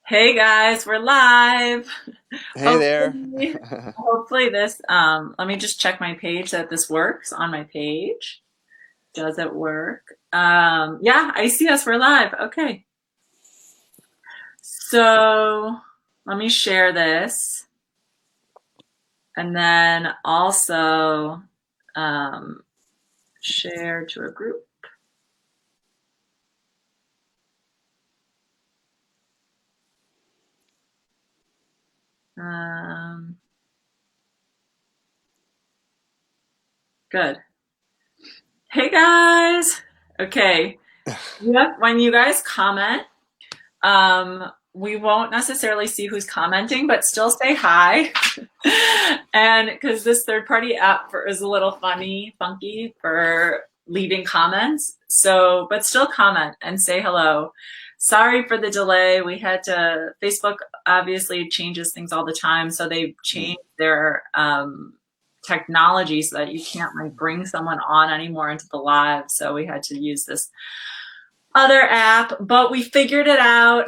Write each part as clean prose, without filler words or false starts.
Hey guys, we're live. Hey there. Hopefully this let me just check my page that this works on my page. Does it work? Yeah, I see us. We're live. Okay. So, let me share this and then also um share to a group. Um Good. Hey guys. Okay. Yep, when you guys comment, we won't necessarily see who's commenting, but still say hi. And because this third party app is a little funky for leaving comments. So, but still comment and say hello. Sorry for the delay. Facebook obviously changes things all the time. So they've changed their technology so that you can't like bring someone on anymore into the live. So we had to use this other app, but we figured it out.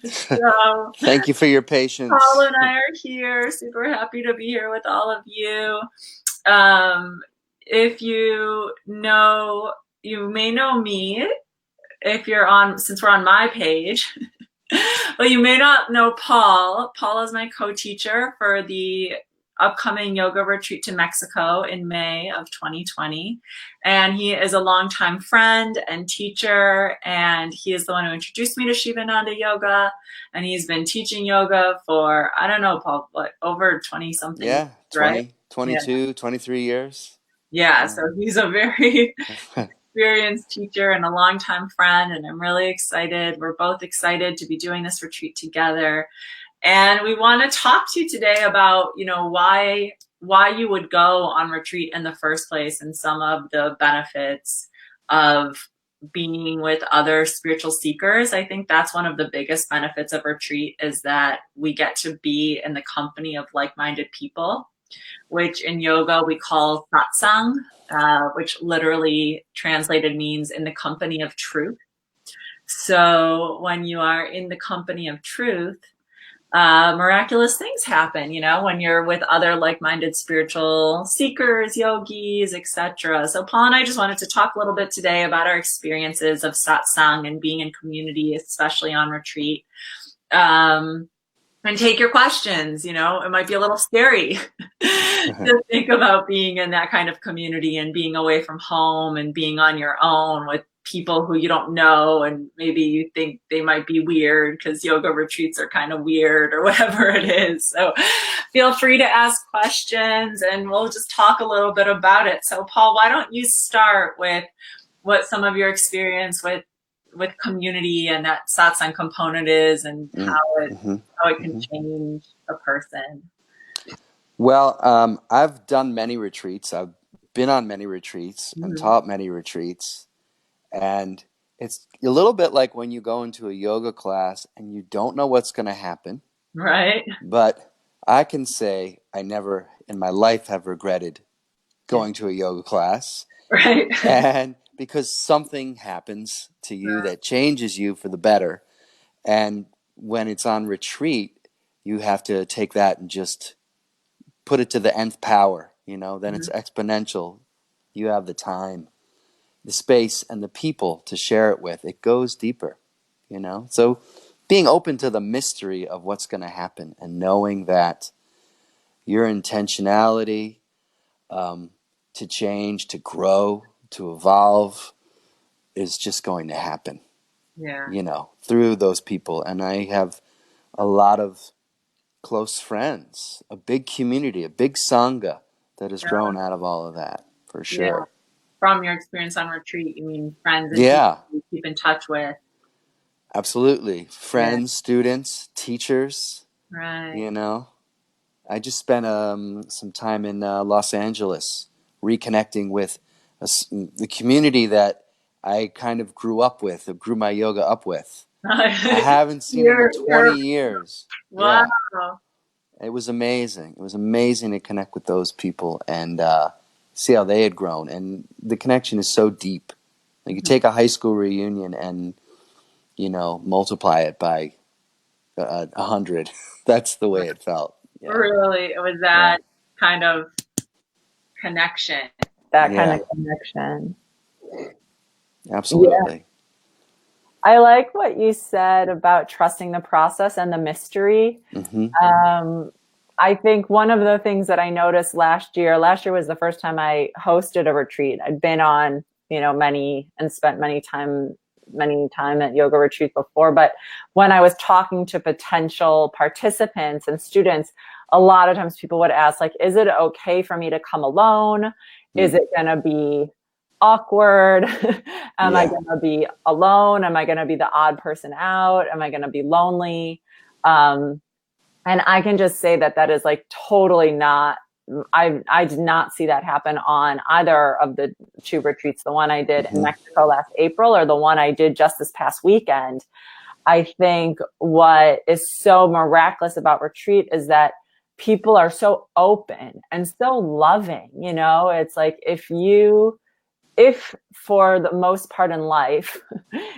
So Thank you for your Paul patience. and I are here. Super happy to be here with all of you. Um, if you may know me if you're on, since we're on my page, but you may not know Paul. Paul is my co-teacher for the upcoming yoga retreat to Mexico in May of 2020. And he is a longtime friend and teacher, and he is the one who introduced me to Shivananda yoga. And he's been teaching yoga for, I don't know, Paul, what, over 20 something years, Yeah, right? 20, Yeah. 22, 23 years. Yeah. Yeah. So he's a very experienced teacher and a longtime friend, and I'm really excited. We're both excited to be doing this retreat together. And we want to talk to you today about, why you would go on retreat in the first place and some of the benefits of being with other spiritual seekers. I think that's one of the biggest benefits of retreat is that we get to be in the company of like-minded people, which in yoga we call satsang, which literally translated means in the company of truth. So when you are in the company of truth, miraculous things happen, when you're with other like-minded spiritual seekers, yogis, etc. So Paul and I just wanted to talk a little bit today about our experiences of satsang and being in community, especially on retreat. And take your questions. It might be a little scary to think about being in that kind of community and being away from home and being on your own with people who you don't know, and maybe you think they might be weird because yoga retreats are kind of weird or whatever it is. So feel free to ask questions and we'll just talk a little bit about it. So Paul, why don't you start with what some of your experience with community and that satsang component is, and Mm, mhm, how it can mhm. change a person. Well, I've done many retreats. I've been on many retreats and Mhm. taught many retreats. And it's a little bit like when you go into a yoga class and you don't know what's going to happen. Right? But I can say I never in my life have regretted Yeah. going to a yoga class. Right. And because something happens to you that changes you for the better. And when it's on retreat, you have to take that and just put it to the nth power, then it's exponential. You have the time, the space, and the people to share it with. It goes deeper. So being open to the mystery of what's going to happen and knowing that your intentionality to change, to grow, to evolve is just going to happen, Yeah. through those people. And I have a lot of close friends, a big community, a big sangha that has Yeah. grown out of all of that, for Yeah. sure. From your experience on retreat, you mean friends and people Yeah, you keep in touch with. absolutely. Yeah. Friends, students, teachers, Right. you know. I just spent some time in Los Angeles reconnecting with the community that I kind of grew up with, or grew my yoga up with. I haven't seen them in You're 20 years. wow. Yeah, it was amazing. It was amazing to connect with those people and see how they had grown. And the connection is so deep. Like you take a high school reunion and multiply it by 100. That's the way it felt. Yeah. Really, it was Yeah. that kind of connection. That kind of Yeah. connection. Yeah. Absolutely. I like what you said about trusting the process and the mystery. Hmm. I think one of the things that I noticed last year was the first time I hosted a retreat. I'd been on, many and spent many time at yoga retreats before. But when I was talking to potential participants and students, a lot of times people would ask, like, is it okay for me to come alone? Is it going to be awkward? Am I Yeah. going to be alone? Am I going to be the odd person out? Am I going to be lonely? And I can just say that is like totally not, I did not see that happen on either of the two retreats, the one I did in Mexico last April or the one I did just this past weekend. I think what is so miraculous about retreat is that people are so open and so loving. It's like if for the most part in life,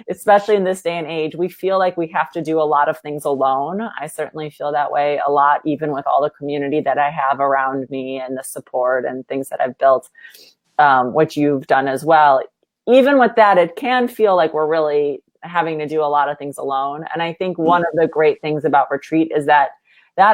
especially in this day and age, we feel like we have to do a lot of things alone. I certainly feel that way a lot, even with all the community that I have around me and the support and things that I've built, which you've done as well. Even with that, it can feel like we're really having to do a lot of things alone. And I think one of the great things about retreat is that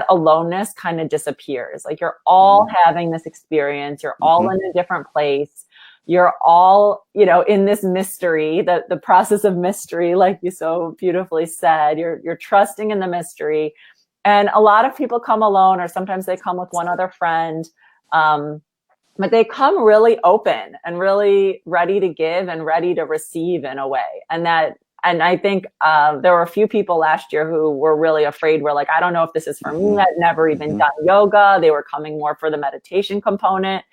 aloneness kind of disappears. Like you're all having this experience. You're all in a different place. You're all, in this mystery, the process of mystery, like you so beautifully said. You're trusting in the mystery. And a lot of people come alone, or sometimes they come with one other friend. But they come really open and really ready to give and ready to receive in a way. And I think there were a few people last year who were really afraid. We're like, I don't know if this is for me. I'd never even done yoga. They were coming more for the meditation component.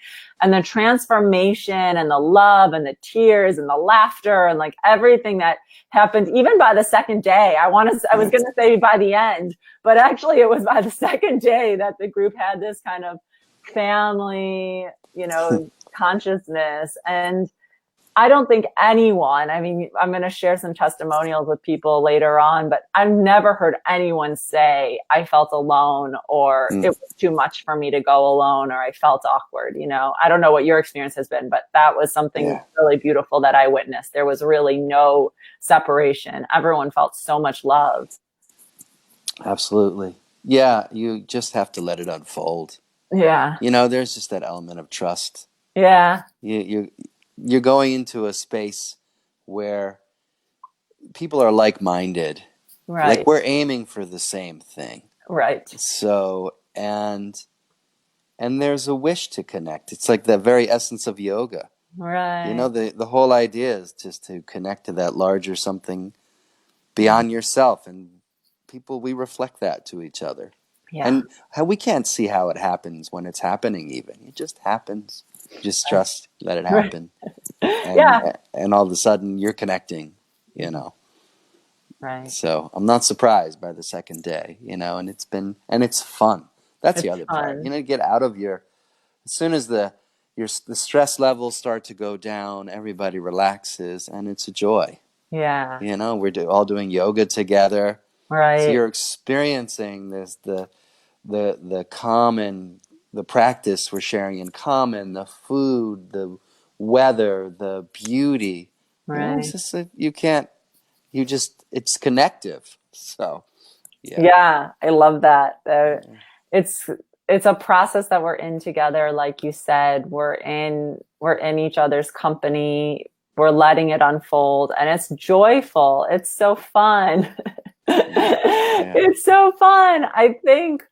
And the transformation and the love and the tears and the laughter and like everything that happened, even by the second day, I was going to say by the end, but actually it was by the second day that the group had this kind of family, consciousness. And I don't think anyone, I'm going to share some testimonials with people later on, but I've never heard anyone say I felt alone or it was too much for me to go alone or I felt awkward. I don't know what your experience has been, but that was something really beautiful that I witnessed. There was really no separation. Everyone felt so much love. Absolutely. Yeah. You just have to let it unfold. Yeah. There's just that element of trust. Yeah. You're going into a space where people are like-minded. Right. Like we're aiming for the same thing. Right. So, and there's a wish to connect. It's like the very essence of yoga. Right. The whole idea is just to connect to that larger something beyond yourself. And we reflect that to each other. Yeah. And we can't see how it happens when it's happening even. It just happens. Just trust, let it happen. And, and all of a sudden you're connecting, Right. So I'm not surprised by the second day, and it's fun. That's the other part. Get out of as soon as the stress levels start to go down, everybody relaxes and it's a joy. Yeah. We're all doing yoga together. Right. So you're experiencing the common, the practice we're sharing in common, the food, the weather, the beauty. Right. It's just it's connective. So, yeah, I love that. It's a process that we're in together. Like you said, we're in each other's company. We're letting it unfold and it's joyful. It's so fun. It's so fun. I think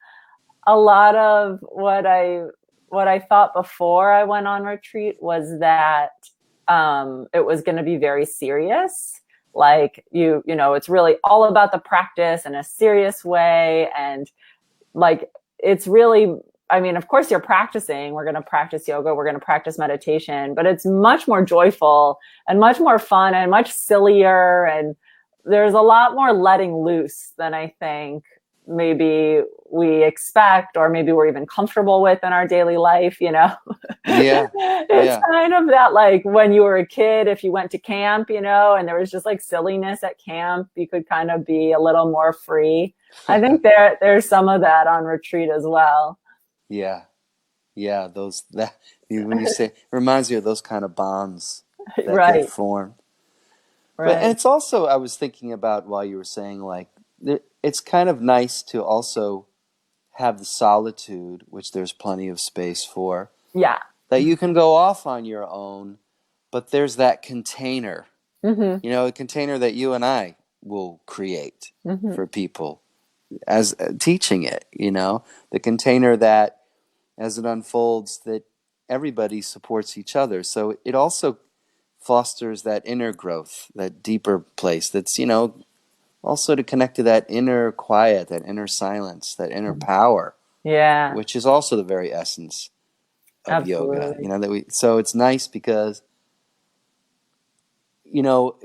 a lot of what I thought before I went on retreat was that it was going to be very serious. Like it's really all about the practice in a serious way. And like, it's really, of course you're practicing, we're going to practice yoga, we're going to practice meditation, but it's much more joyful and much more fun and much sillier. And there's a lot more letting loose than I think maybe we expect, or maybe we're even comfortable with in our daily life, you know? Yeah. It's Yeah. kind of that, like when you were a kid, if you went to camp, you know, and there was just like silliness at camp, you could kind of be a little more free. I think there's some of that on retreat as well. Yeah. Yeah. When you say, it reminds me of those kind of bonds that get Right, formed. But, and right. it's also, I was thinking about while you were saying, like, it's kind of nice to also have the solitude, which there's plenty of space for, Yeah. that you can go off on your own, but there's that container, Mm-hmm. a container that you and I will create Mm-hmm. for people as teaching it, the container that as it unfolds, that everybody supports each other. So it also fosters that inner growth, that deeper place that's, also to connect to that inner quiet, that inner silence, that inner power, Yeah, which is also the very essence of yoga. absolutely. So it's nice because you're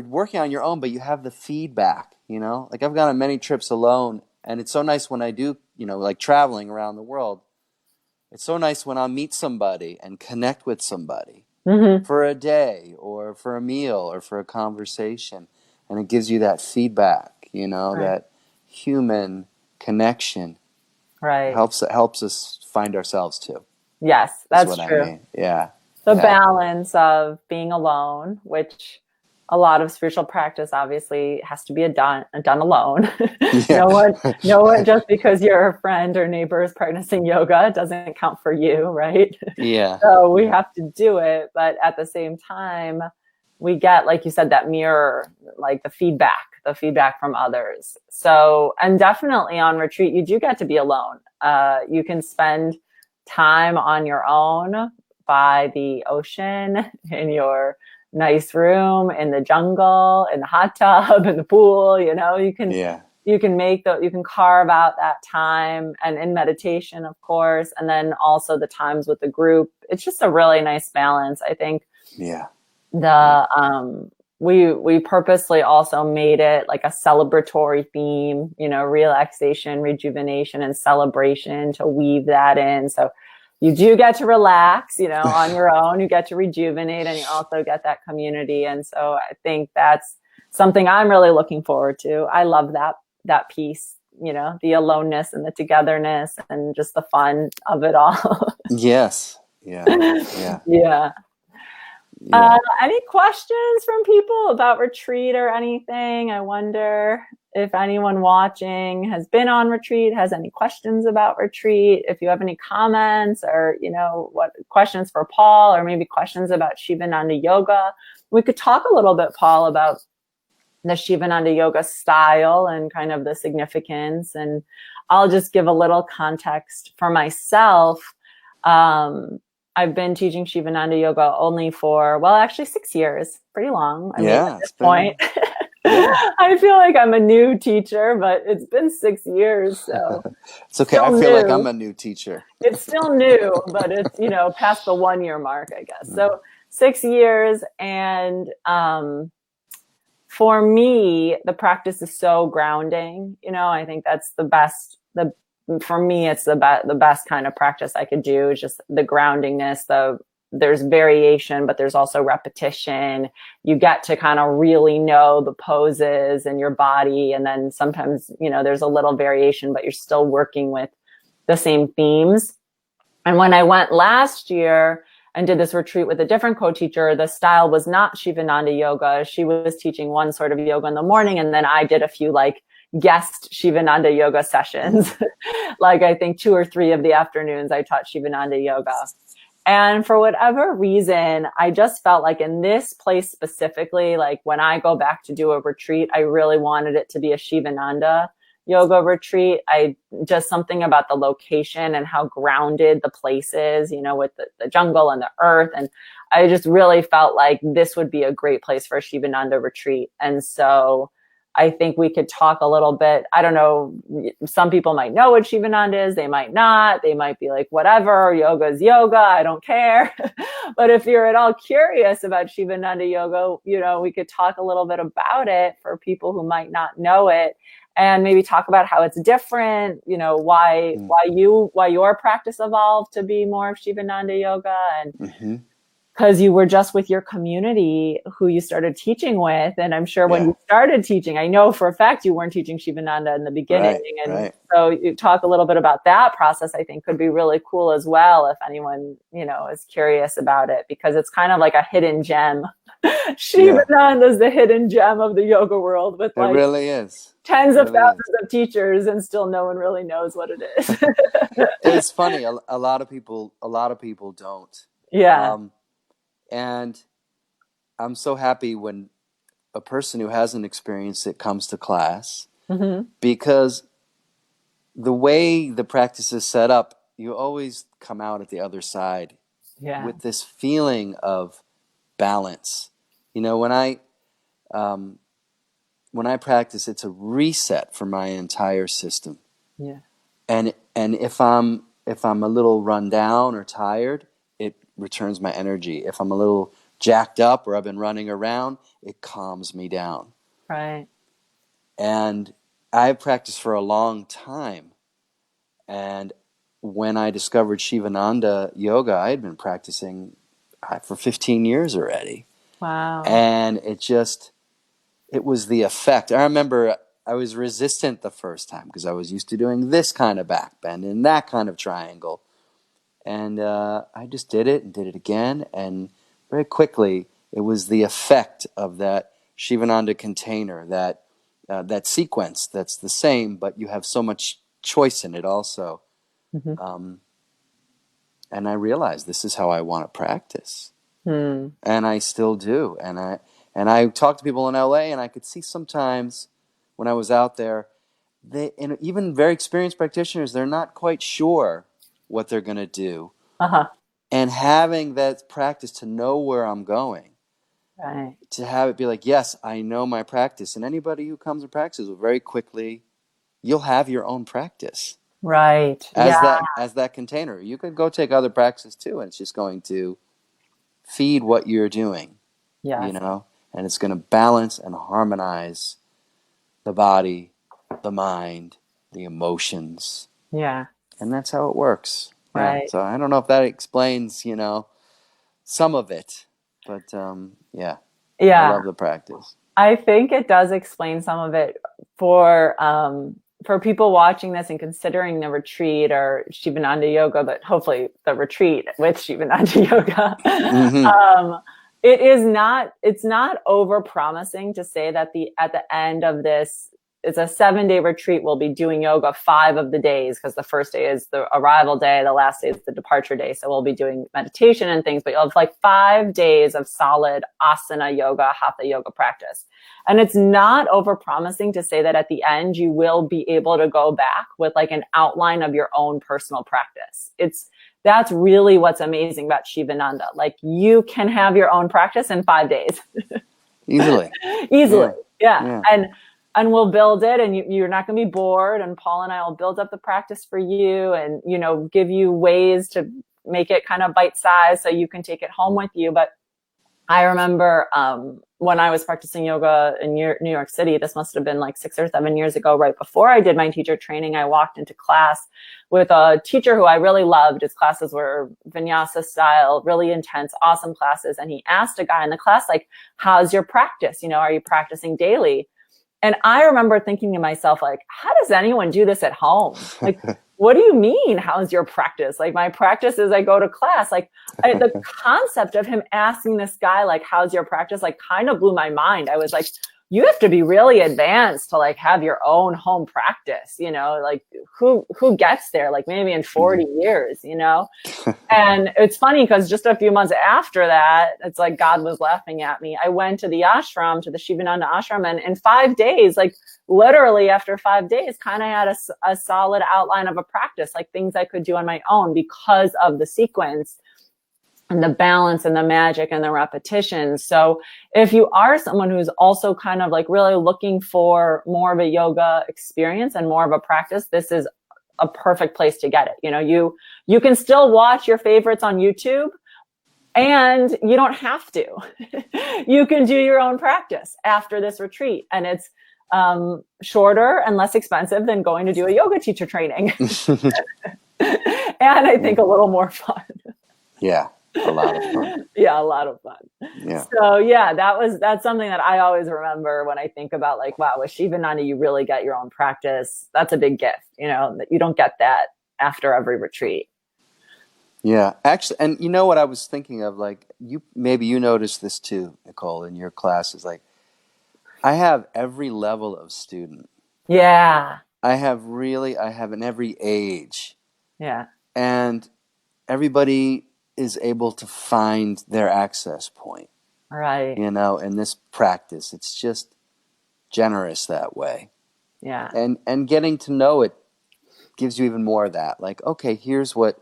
working on your own, but you have the feedback. Like I've gone on many trips alone, and it's so nice when I do, like traveling around the world. It's so nice when I meet somebody and connect with somebody Mm-hmm. for a day or for a meal or for a conversation, and it gives you that feedback, Right. that human connection. Right. It helps us find ourselves too. Yes, Is that's what I true. mean. Yeah. The Yeah. balance of being alone, which a lot of spiritual practice obviously has to be done alone. Yeah. No one, just because your friend or neighbor is practicing yoga doesn't count for you, right? Yeah. So we Yeah. have to do it, but at the same time, we get, like you said, that mirror, like the feedback from others. So, and definitely on retreat, you do get to be alone. You can spend time on your own by the ocean, in your nice room, in the jungle, in the hot tub, in the pool. Yeah. You can carve out that time, and in meditation, of course, and then also the times with the group. It's just a really nice balance. I think Yeah. Yeah. the we purposely also made it like a celebratory theme, relaxation, rejuvenation, and celebration, to weave that in. So you do get to relax, on your own. You get to rejuvenate, and you also get that community. And so I think that's something I'm really looking forward to. I love that piece, the aloneness and the togetherness and just the fun of it all. Yes. Yeah. Yeah. Yeah. Yeah. Any questions from people about retreat or anything? I wonder if anyone watching has been on retreat, has any questions about retreat. If you have any comments, or, what questions for Paul, or maybe questions about Shivananda yoga. We could talk a little bit, Paul, about the Shivananda yoga style and kind of the significance. And I'll just give a little context for myself. I've been teaching Shivananda yoga only for, well, actually 6 years, pretty long. I mean, at Yeah. this point, Yeah. I feel like I'm a new teacher, but it's been 6 years. So It's okay. I still feel like I'm new. a new teacher. It's still new, but it's, past the 1 year mark, I guess. So 6 years. And, for me, the practice is so grounding. I think that's the best. For me, it's the best kind of practice I could do. Is just the groundingness. There's variation, but there's also repetition. You get to kind of really know the poses in your body, and then sometimes there's a little variation, but you're still working with the same themes. And when I went last year and did this retreat with a different co-teacher, the style was not Shivananda yoga. She was teaching one sort of yoga in the morning, and then I did a few guest Shivananda yoga sessions. I think 2 or 3 of the afternoons I taught Shivananda yoga. And for whatever reason, I just felt like in this place specifically, when I go back to do a retreat, I really wanted it to be a Shivananda yoga retreat. Just something about the location and how grounded the place is, with the jungle and the earth. And I just really felt like this would be a great place for a Shivananda retreat. And so I think we could talk a little bit. I don't know. Some people might know what Shivananda is. They might not. They might be like, whatever, yoga is yoga. I don't care. But if you're at all curious about Shivananda yoga, we could talk a little bit about it for people who might not know it, and maybe talk about how it's different, why your practice evolved to be more of Shivananda yoga, and because you were just with your community who you started teaching with. And I'm sure when you started teaching, I know for a fact you weren't teaching Shivananda in the beginning. So you talk a little bit about that process, I think could be really cool as well if anyone, is curious about it, because it's kind of like a hidden gem. Shivananda is the hidden gem of the yoga world, with it really is. Tens of thousands of teachers, and still no one really knows what it is. It's funny. A lot of people don't. Yeah. And I'm so happy when a person who hasn't experienced it comes to class, because the way the practice is set up, you always come out at the other side with this feeling of balance. When I practice, it's a reset for my entire system. Yeah. And if I'm a little run down or tired, it returns my energy. If I'm a little jacked up or I've been running around, it calms me down. Right. And I've practiced for a long time. And when I discovered Shivananda yoga, I had been practicing for 15 years already. Wow. And it was the effect. I remember I was resistant the first time because I was used to doing this kind of back bend and that kind of triangle. And I just did it and did it again. And very quickly, it was the effect of that Shivananda container, that sequence that's the same, but you have so much choice in it also. And I realized this is how I want to practice. And I still do. And I talk to people in LA, and I could see sometimes when I was out there, and even very experienced practitioners, they're not quite sure what they're going to do. And having that practice to know where I'm going, to have it be like, yes, I know my practice. And anybody who comes and practices will very quickly, you'll have your own practice. Right. As that container. You could go take other practices too, and it's just going to feed what you're doing. And it's going to balance and harmonize the body, the mind, the emotions. Yeah. And that's how it works. Right. Yeah. So I don't know if that explains, some of it, but I love the practice. I think it does explain some of it for people watching this and considering the retreat or Shivananda yoga, but hopefully the retreat with Shivananda yoga. It's not over promising to say that at the end of this, it's a 7-day retreat. We'll be doing yoga 5 of the days, because the first day is the arrival day. The last day is the departure day. So we'll be doing meditation and things, but you'll have 5 days of solid asana yoga, hatha yoga practice. And it's not over promising to say that at the end, you will be able to go back with an outline of your own personal practice. That's really what's amazing about Shivananda. You can have your own practice in 5 days. Easily. Yeah. And we'll build it, and you're not going to be bored. And Paul and I will build up the practice for you, and, give you ways to make it kind of bite-sized so you can take it home with you. But I remember when I was practicing yoga in New York City, this must have been 6 or 7 years ago, right before I did my teacher training, I walked into class with a teacher who I really loved. His classes were vinyasa style, really intense, awesome classes. And he asked a guy in the class, how's your practice? Are you practicing daily? And I remember thinking to myself, how does anyone do this at home? What do you mean? How's your practice? My practice is I go to class. The concept of him asking this guy, how's your practice? Kind of blew my mind. I was like, you have to be really advanced to have your own home practice, who gets there? Maybe in 40 years, And it's funny because just a few months after that, it's God was laughing at me. I went to the ashram, to the Shivananda ashram, and in 5 days, literally after 5 days, kind of had a solid outline of a practice, things I could do on my own because of the sequence. and the balance and the magic and the repetition. So if you are someone who's also kind of like really looking for more of a yoga experience and more of a practice, this is a perfect place to get it. You know, you can still watch your favorites on YouTube, and you don't have to. You can do your own practice after this retreat, and it's shorter and less expensive than going to do a yoga teacher training. And I think a little more fun. Yeah, a lot of fun. Yeah, a lot of fun. Yeah. So yeah, that's something that I always remember when I think about like, wow, with Shivananda, you really get your own practice. That's a big gift, you know, that you don't get that after every retreat. Yeah, actually, and you know what I was thinking of, like, maybe you noticed this too, Nicole, in your classes. Like, I have every level of student. Yeah. I have in every age. Yeah. And everybody is able to find their access point. Right. You know, in this practice, it's just generous that way. Yeah. And getting to know it gives you even more of that. Like, okay, here's what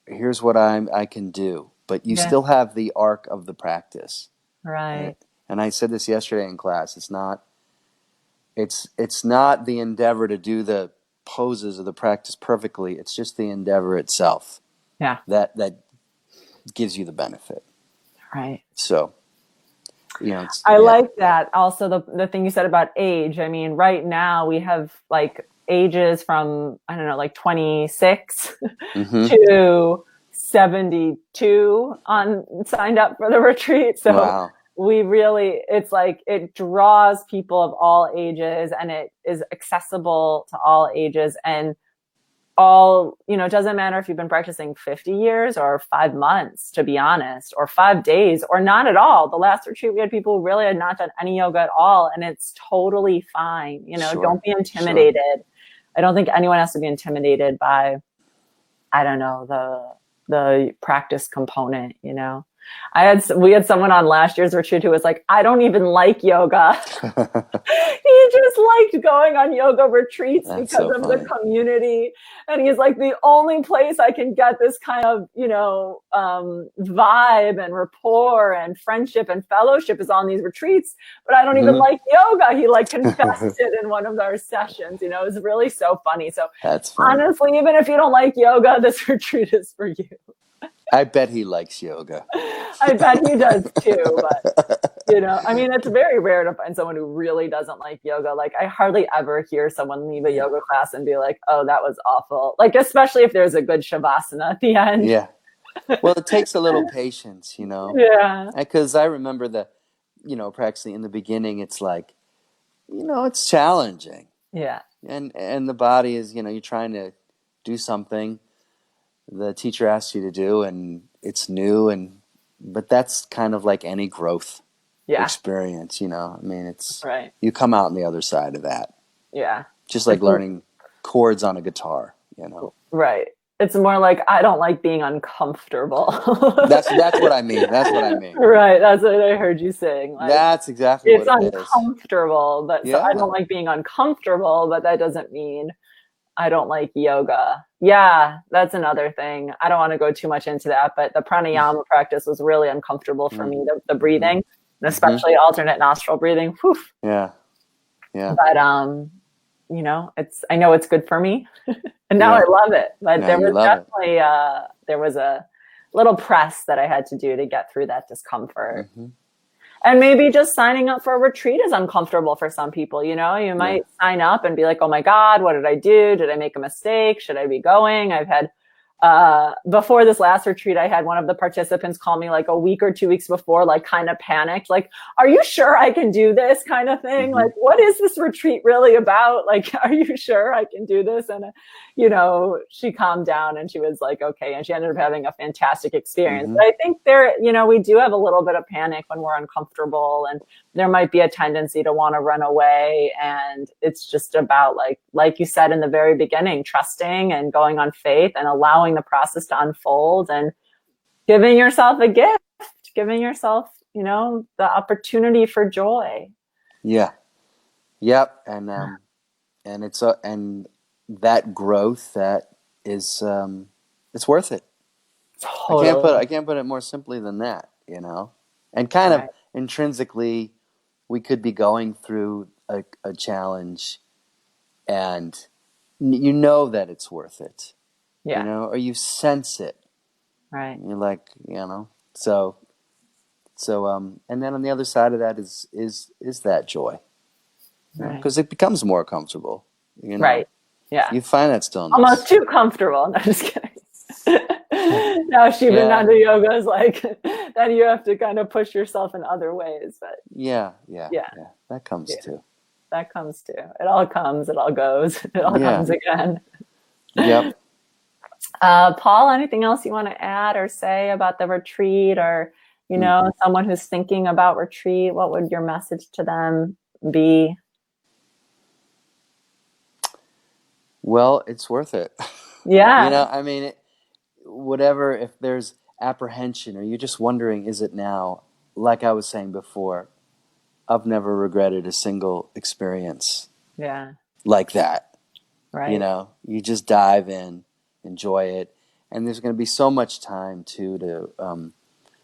I can do, but you still have the arc of the practice. Right. And I said this yesterday in class. It's not the endeavor to do the poses of the practice perfectly. It's just the endeavor itself. Yeah. That gives you the benefit. Right. So, you know, I like that. Also, the thing you said about age. I mean, right now we have like ages from, I don't know, like 26 to 72 signed up for the retreat. So wow. we really, it's like it draws people of all ages, and it is accessible to all ages, and all, you know, it doesn't matter if you've been practicing 50 years or 5 months, to be honest, or 5 days, or not at all. The last retreat we had people who really had not done any yoga at all, and it's totally fine. You know, don't be intimidated. Sure. I don't think anyone has to be intimidated by, I don't know, the practice component, you know. We had someone on last year's retreat who was like, I don't even like yoga. He just liked going on yoga retreats because of the community. And he's like, the only place I can get this kind of, you know, vibe and rapport and friendship and fellowship is on these retreats, but I don't even like yoga. He like confessed it in one of our sessions. You know, it was really so funny. So that's funny. Honestly, even if you don't like yoga, this retreat is for you. I bet he likes yoga. I bet he does too, but you know, I mean, it's very rare to find someone who really doesn't like yoga. Like, I hardly ever hear someone leave a yoga class and be like, oh, that was awful. Like, especially if there's a good shavasana at the end. Yeah. Well, it takes a little patience, you know? Yeah. Because I remember you know, practicing in the beginning, it's like, you know, it's challenging. Yeah. And the body is, you know, you're trying to do something the teacher asks you to do, and it's new, but that's kind of like any growth experience, you know. I mean, it's you come out on the other side of that. Yeah. Just like learning chords on a guitar, you know. Right. It's more like, I don't like being uncomfortable. That's what I mean. That's what I mean. Right. That's what I heard you saying. Like, that's exactly what it is. It's uncomfortable, but so I don't like being uncomfortable, but that doesn't mean I don't like yoga. Yeah, that's another thing. I don't want to go too much into that, but the pranayama practice was really uncomfortable for me, the breathing, especially alternate nostril breathing. Whew. Yeah. Yeah. But, you know, I know it's good for me. And now I love it. But there was definitely, there was a little press that I had to do to get through that discomfort. And maybe just signing up for a retreat is uncomfortable for some people. You know, you might sign up and be like, oh my God, what did I do? Did I make a mistake? Should I be going? I've had, before this last retreat, I had one of the participants call me like a week or 2 weeks before, like kind of panicked, like, are you sure I can do this kind of thing? Like, what is this retreat really about? Like, are you sure I can do this? And, you know, she calmed down and she was like, okay. And she ended up having a fantastic experience. But I think you know, we do have a little bit of panic when we're uncomfortable, and there might be a tendency to want to run away. And it's just about like you said in the very beginning, trusting and going on faith and allowing the process to unfold and giving yourself a gift, giving yourself, you know, the opportunity for joy. Yeah. Yep. And it's and that growth that is it's worth it. Totally. I can't put it more simply than that, you know? And kind of Right. intrinsically, we could be going through a challenge and you know that it's worth it, you Yeah. know, or you sense it. Right. You're like, you know, and then on the other side of that is that joy, you know, Right. because it becomes more comfortable, you know. Right. Yeah. You find that stillness. Almost too comfortable. No, just kidding. Now Yeah, Shivananda yoga is like then you have to kind of push yourself in other ways. But yeah, yeah. That comes yeah, too. that comes too. It all comes, it all goes, it all Yeah. comes again. Yep. Paul, anything else you want to add or say about the retreat, or Hmm. someone who's thinking about retreat? What would your message to them be? Well, it's worth it. You Yeah, know, I mean, whatever, if there's apprehension or you're just wondering, is it now? Like I was saying before, I've never regretted a single experience yeah, like that. You right. know, you just dive in, enjoy it, and there's going to be so much time too to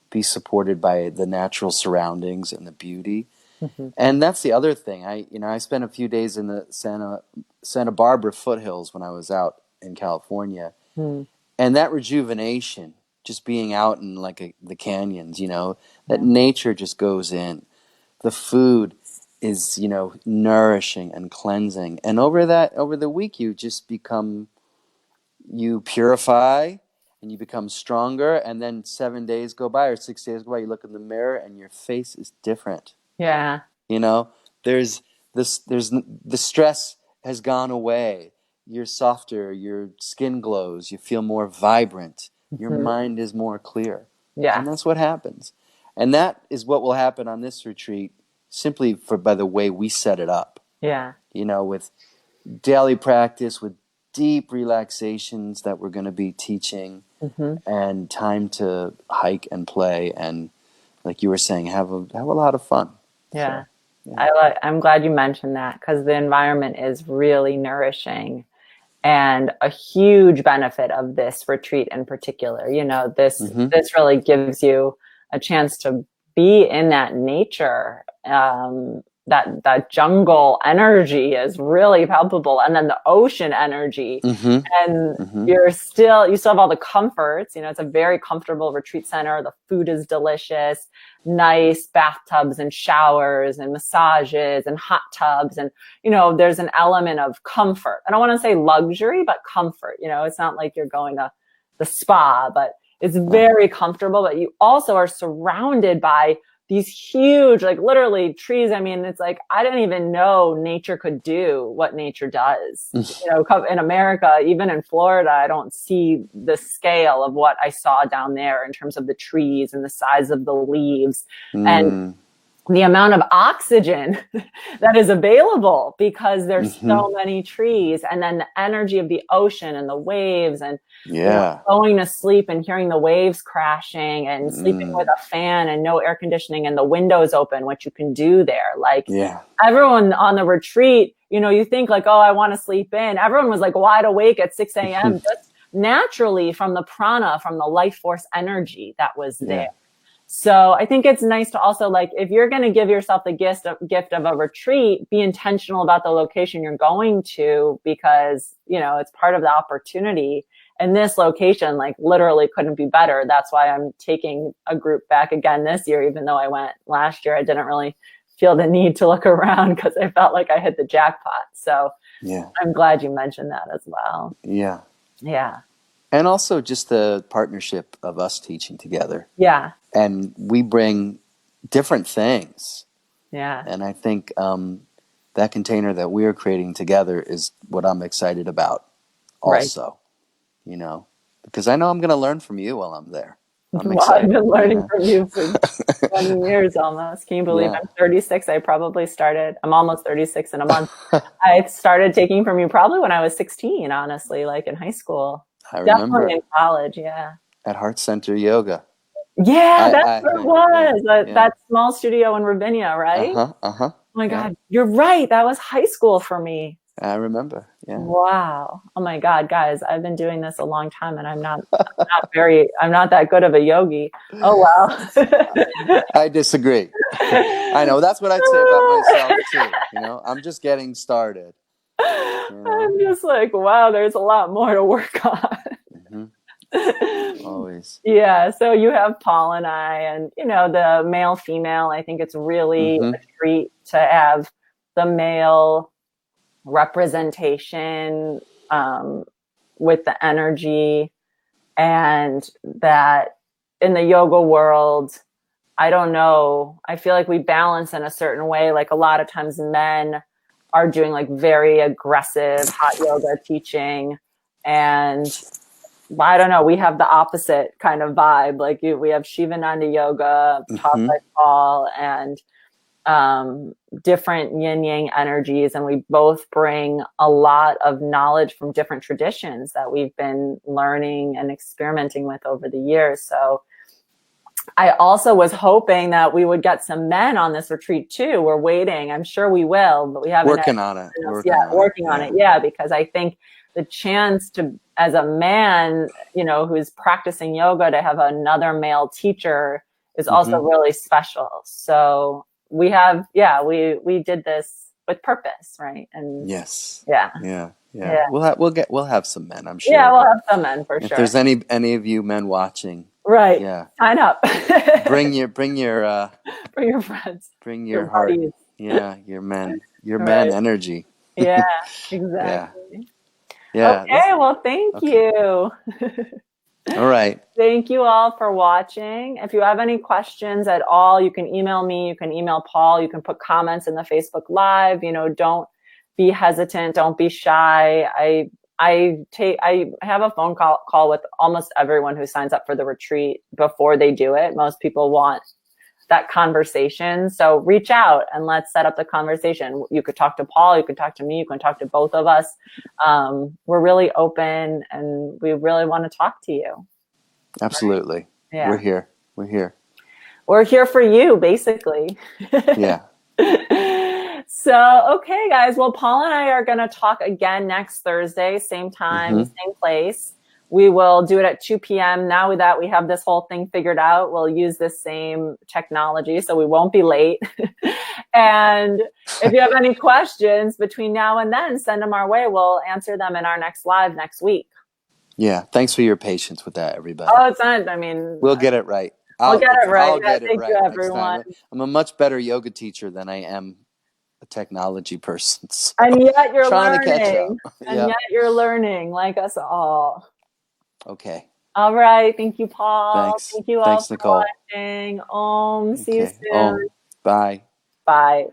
be supported by the natural surroundings and the beauty. Hmm. And that's the other thing. I spent a few days in the Santa Barbara foothills when I was out in California, Mm, and that rejuvenation, just being out in like the canyons, you know, that yeah, nature just goes in. The food is, you know, nourishing and cleansing, and over the week you purify and you become stronger, and then 7 days go by or 6 days go by, you look in the mirror and your face is different. yeah. You know, there's there's the stress has gone away. You're softer, your skin glows, you feel more vibrant, your Hmm. mind is more clear. Yeah, And that's what happens. And that is what will happen on this retreat simply by the way we set it up. yeah. You know, with daily practice, with deep relaxations that we're going to be teaching, Hmm. and time to hike and play, and like you were saying, have a lot of fun. Yeah. So, yeah. I'm glad you mentioned that, because the environment is really nourishing, and a huge benefit of this retreat in particular. This Mm-hmm. this really gives you a chance to be in that nature. That jungle energy is really palpable, and then the ocean energy, Mm-hmm. and Mm-hmm. you still have all the comforts. It's a very comfortable retreat center. The food is delicious, nice bathtubs and showers and massages and hot tubs, and there's an element of comfort. I don't want to say luxury, but comfort. It's not like you're going to the spa, but it's very comfortable. But you also are surrounded by these huge, like literally trees. I mean, it's like, I didn't even know nature could do what nature does. In America, even in Florida, I don't see the scale of what I saw down there in terms of the trees and the size of the leaves. And Mm. the amount of oxygen that is available because there's Mm-hmm. so many trees, and then the energy of the ocean and the waves, and Yeah. going to sleep and hearing the waves crashing, and sleeping with Mm. a fan and no air conditioning and the windows open, what you can do there. Like, Yeah. everyone on the retreat, you think like, oh, I want to sleep in. Everyone was like wide awake at 6 a.m. just naturally from the prana, from the life force energy that was there. Yeah. So I think it's nice to also, like, if you're going to give yourself the gift of a retreat, be intentional about the location you're going to, because, it's part of the opportunity. And this location, like, literally couldn't be better. That's why I'm taking a group back again this year. Even though I went last year, I didn't really feel the need to look around because I felt like I hit the jackpot. So Yeah. I'm glad you mentioned that as well. Yeah. Yeah. And also just the partnership of us teaching together. Yeah. And we bring different things. Yeah. And I think that container that we're creating together is what I'm excited about Right. also, because I know I'm going to learn from you while I'm there. I'm Well, I've excited. been learning from you for 20 years almost. Can you believe Yeah. I'm 36? I'm almost 36 in a month. I started taking from you probably when I was 16, honestly, like in high school. I Definitely remember in college, yeah. at Heart Center Yoga. Yeah, that's what it Yeah. was. That, Yeah. that small studio in Ravinia, right? Uh-huh. Uh-huh. Oh my Yeah. God, you're right. That was high school for me. I remember. Yeah. Wow. Oh my God, guys, I've been doing this a long time and I'm not that good of a yogi. Oh wow. I disagree. I know. That's what I'd say about myself too. I'm just getting started. I'm just like, wow, there's a lot more to work on. Hmm. Always. Yeah, so you have Paul and I, and the male female. I think it's really Hmm. a treat to have the male representation with the energy, and that in the yoga world, I don't know, I feel like we balance in a certain way. Like a lot of times men are doing like very aggressive hot yoga teaching, and I don't know, we have the opposite kind of vibe. Like we have Shivananda yoga taught Hmm. by Paul, and different yin yang energies, and we both bring a lot of knowledge from different traditions that we've been learning and experimenting with over the years. So I also was hoping that we would get some men on this retreat too. We're waiting. I'm sure we will, but we haven't Working on it. working on it. Yeah, because I think the chance to, as a man, who's practicing yoga, to have another male teacher is also really special. So we have, we did this with purpose, right? And Yes. yeah. We'll have some men, I'm sure. Yeah, we'll have some men for if sure. there's any of you men watching, right? Yeah, Sign up. bring your Bring your friends. bring your Your heart. buddies. Yeah, your men, your Right. man energy. Yeah, exactly. Yeah. Okay, well, thank you. All right. Thank you all for watching. If you have any questions at all, you can email me, you can email Paul, you can put comments in the Facebook Live. Don't be hesitant, don't be shy. I have a phone call with almost everyone who signs up for the retreat before they do it. Most people want that conversation. So reach out and let's set up the conversation. You could talk to Paul, you could talk to me, you can talk to both of us. We're really open and we really want to talk to you. Absolutely. Right? Yeah. We're here. We're here for you, basically. Yeah. So, okay, guys. Well, Paul and I are going to talk again next Thursday, same time, same place. We will do it at 2 p.m. Now that we have this whole thing figured out, we'll use this same technology, so we won't be late. And if you have any questions between now and then, send them our way. We'll answer them in our next live next week. Yeah. Thanks for your patience with that, everybody. Oh, it's not, I mean, we'll get it right. I'll get it right. I'll get it Thank right you, next everyone. time. I'm a much better yoga teacher than I am a technology person. So and yet you're trying learning. to catch up. And yet you're learning, like us all. Okay. All right. Thank you, Paul. Thanks. Thank you all Thanks, for Nicole. watching. See you soon. Bye. Bye.